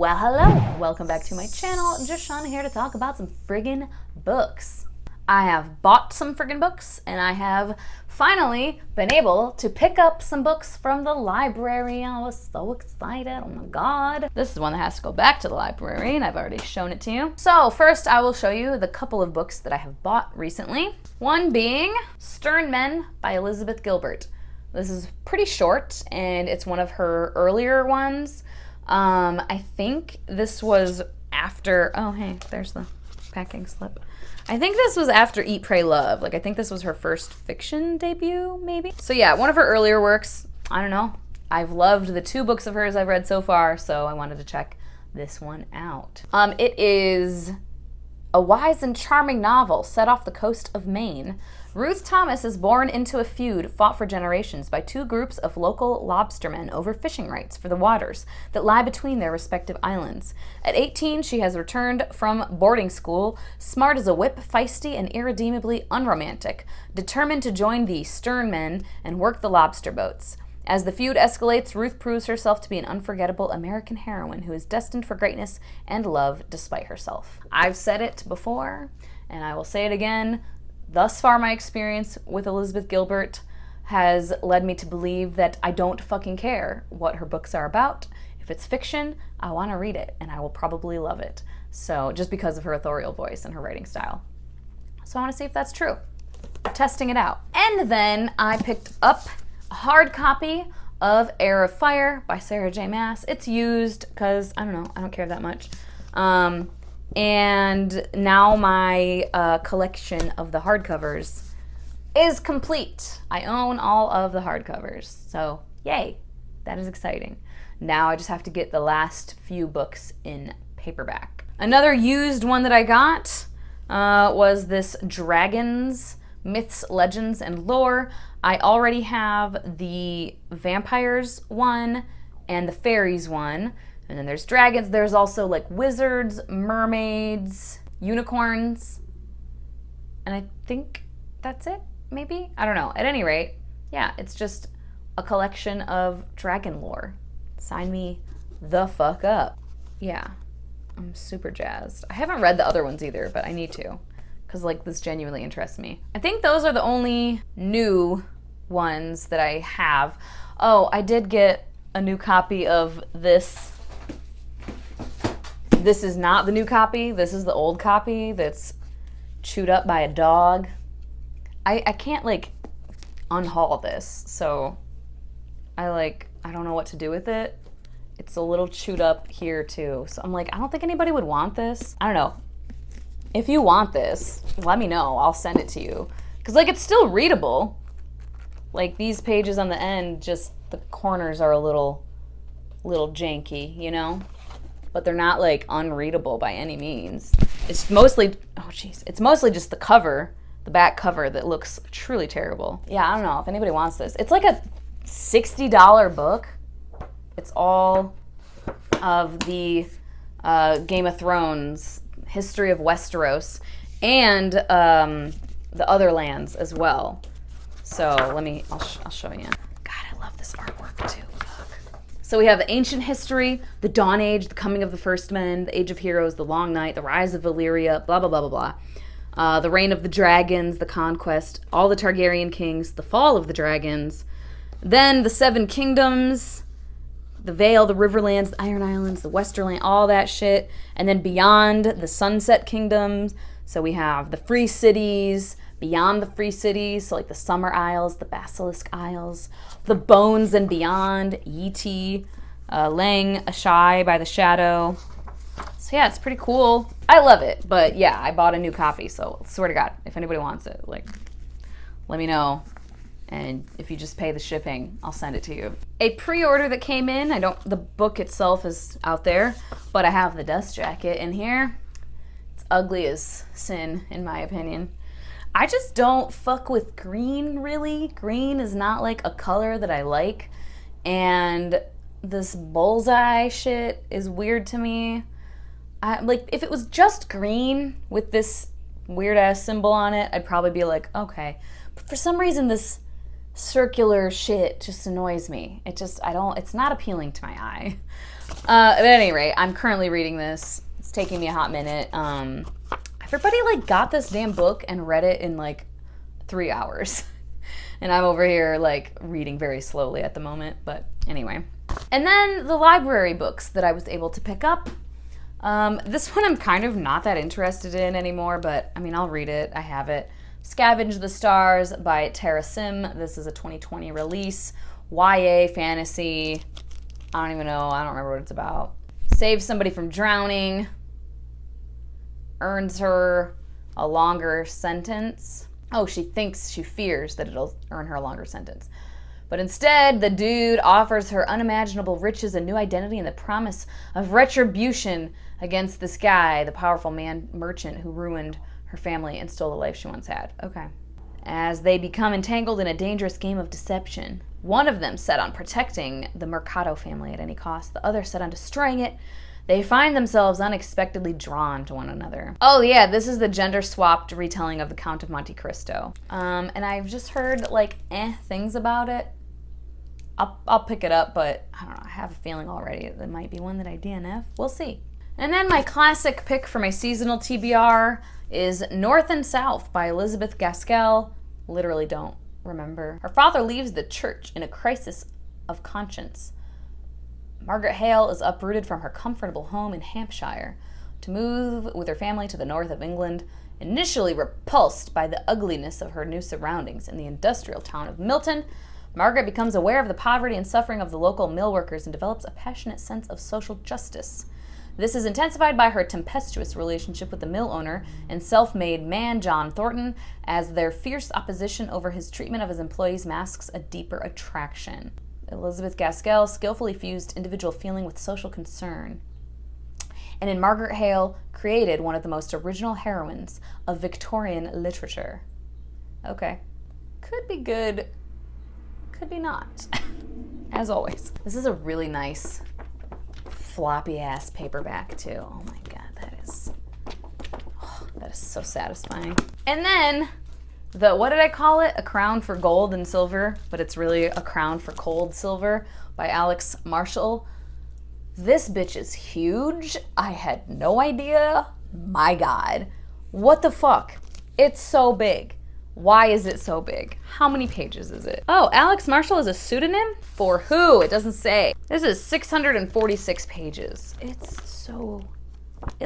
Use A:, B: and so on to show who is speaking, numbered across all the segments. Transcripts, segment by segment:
A: Well, hello! Welcome back to my channel. Just Shauna here to talk about some friggin' books. I have bought some friggin' books, and I have finally been able to pick up some books from the library. I was so excited, oh my god. This is one that has to go back to the library, and I've already shown it to you. So first I will show you the couple of books that I have bought recently. One being Stern Men by Elizabeth Gilbert. This is pretty short, and it's one of her earlier ones. I think this was after, oh hey, there's the packing slip. I think this was after Eat, Pray, Love. Like, I think this was her first fiction debut, maybe? So yeah, one of her earlier works. I don't know. I've loved the two books of hers I've read so far, so I wanted to check this one out. It is a wise and charming novel set off the coast of Maine. Ruth Thomas is born into a feud fought for generations by two groups of local lobstermen over fishing rights for the waters that lie between their respective islands. At 18, she has returned from boarding school, smart as a whip, feisty, and irredeemably unromantic, determined to join the Stern Men and work the lobster boats. As the feud escalates, Ruth proves herself to be an unforgettable American heroine who is destined for greatness and love despite herself. I've said it before, and I will say it again. Thus far, my experience with Elizabeth Gilbert has led me to believe that I don't fucking care what her books are about. If it's fiction, I want to read it, and I will probably love it. So, just because of her authorial voice and her writing style. So I want to see if that's true. I'm testing it out. And then I picked up a hard copy of Heir of Fire by Sarah J. Maas. It's used because, I don't know, I don't care that much. And now my collection of the hardcovers is complete. I own all of the hardcovers, so yay, that is exciting. Now I just have to get the last few books in paperback. Another used one that I got was this Dragons, Myths, Legends, and Lore. I already have the Vampires one and the Fairies one. And then there's dragons. There's also like wizards, mermaids, unicorns. And I think that's it, maybe? I don't know. At any rate, yeah, it's just a collection of dragon lore. Sign me the fuck up. Yeah, I'm super jazzed. I haven't read the other ones either, but I need to, because like this genuinely interests me. I think those are the only new ones that I have. Oh, I did get a new copy of this. This is not the new copy. This is the old copy that's chewed up by a dog. I can't like unhaul this, so I don't know what to do with it. It's a little chewed up here too. So I'm like, I don't think anybody would want this. I don't know. If you want this, let me know. I'll send it to you. Cause like it's still readable. Like these pages on the end, just the corners are a little janky, you know? But they're not like unreadable by any means. It's mostly, oh geez, it's mostly just the cover, the back cover that looks truly terrible. Yeah, I don't know if anybody wants this. It's like a $60 book. It's all of the Game of Thrones, history of Westeros, and the other lands as well. So I'll show you. God, I love this artwork too. So we have ancient history, the Dawn Age, the coming of the first men, the Age of Heroes, the Long Night, the rise of Valyria, blah, blah, blah, blah, blah. The reign of the dragons, the conquest, all the Targaryen kings, the fall of the dragons, then the Seven Kingdoms, the Vale, the Riverlands, the Iron Islands, the Westerland, all that shit. And then beyond the Sunset Kingdoms, so we have the Free Cities, beyond the Free Cities, so like the Summer Isles, the Basilisk Isles, the Bones and Beyond, Yeti, Lang Ashai by the Shadow. So yeah, it's pretty cool. I love it, but yeah, I bought a new copy, so swear to God, if anybody wants it, like, let me know. And if you just pay the shipping, I'll send it to you. A pre-order that came in, the book itself is out there, but I have the dust jacket in here. It's ugly as sin, in my opinion. I just don't fuck with green, really. Green is not like a color that I like. And this bullseye shit is weird to me. Like, if it was just green with this weird ass symbol on it, I'd probably be like, okay. But for some reason, this circular shit just annoys me. It's not appealing to my eye. At any rate, I'm currently reading this. It's taking me a hot minute. Everybody like got this damn book and read it in like 3 hours. And I'm over here like reading very slowly at the moment, but anyway. And then the library books that I was able to pick up. This one I'm kind of not that interested in anymore, but I mean, I'll read it. I have it. Scavenge the Stars by Tara Sim. This is a 2020 release. YA fantasy. I don't even know. I don't remember what it's about. Save somebody from drowning. Earns her a longer sentence. Oh, she fears that it'll earn her a longer sentence. But instead, the dude offers her unimaginable riches, a new identity, and the promise of retribution against this guy, the powerful merchant who ruined her family and stole the life she once had. Okay. As they become entangled in a dangerous game of deception. One of them set on protecting the Mercado family at any cost, the other set on destroying it. They find themselves unexpectedly drawn to one another. Oh yeah, this is the gender-swapped retelling of The Count of Monte Cristo. And I've just heard like things about it. I'll pick it up, but I don't know, I have a feeling already that it might be one that I DNF. We'll see. And then my classic pick for my seasonal TBR is North and South by Elizabeth Gaskell. Literally don't remember. Her father leaves the church in a crisis of conscience. Margaret Hale is uprooted from her comfortable home in Hampshire to move with her family to the north of England, initially repulsed by the ugliness of her new surroundings in the industrial town of Milton. Margaret becomes aware of the poverty and suffering of the local mill workers and develops a passionate sense of social justice. This is intensified by her tempestuous relationship with the mill owner and self-made man John Thornton, as their fierce opposition over his treatment of his employees masks a deeper attraction. Elizabeth Gaskell skillfully fused individual feeling with social concern, and in Margaret Hale created one of the most original heroines of Victorian literature. Okay. Could be good, could be not. As always. This is a really nice floppy ass paperback too. Oh my god, that is so satisfying. And then what did I call it? A Crown for Gold and Silver, but it's really A Crown for Cold Silver by Alex Marshall. This bitch is huge. I had no idea. My god. What the fuck? It's so big. Why is it so big? How many pages is it? Oh, Alex Marshall is a pseudonym? For who? It doesn't say. This is 646 pages. It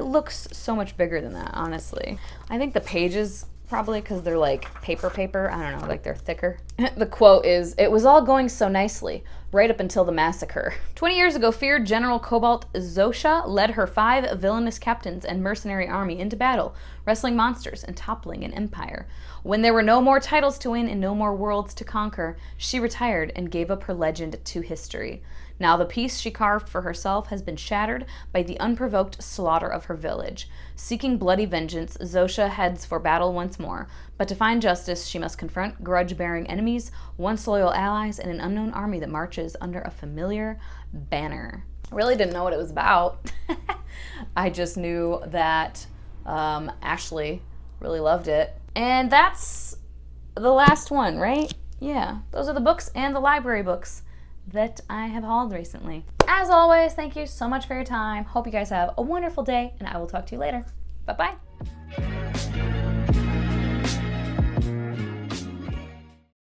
A: looks so much bigger than that, honestly. I think the pages, probably because they're like paper, I don't know, like they're thicker. The quote is, "It was all going so nicely, right up until the massacre. 20 years ago, feared General Cobalt Zosha led her 5 villainous captains and mercenary army into battle, wrestling monsters and toppling an empire. When there were no more titles to win and no more worlds to conquer, she retired and gave up her legend to history. Now the peace she carved for herself has been shattered by the unprovoked slaughter of her village. Seeking bloody vengeance, Zosha heads for battle once more. But to find justice, she must confront grudge-bearing enemies, once loyal allies, and an unknown army that marches under a familiar banner." I really didn't know what it was about. I just knew that Ashley really loved it. And that's the last one, right? Yeah, those are the books and the library books that I have hauled recently. As always, thank you so much for your time. Hope you guys have a wonderful day, and I will talk to you later. Bye-bye.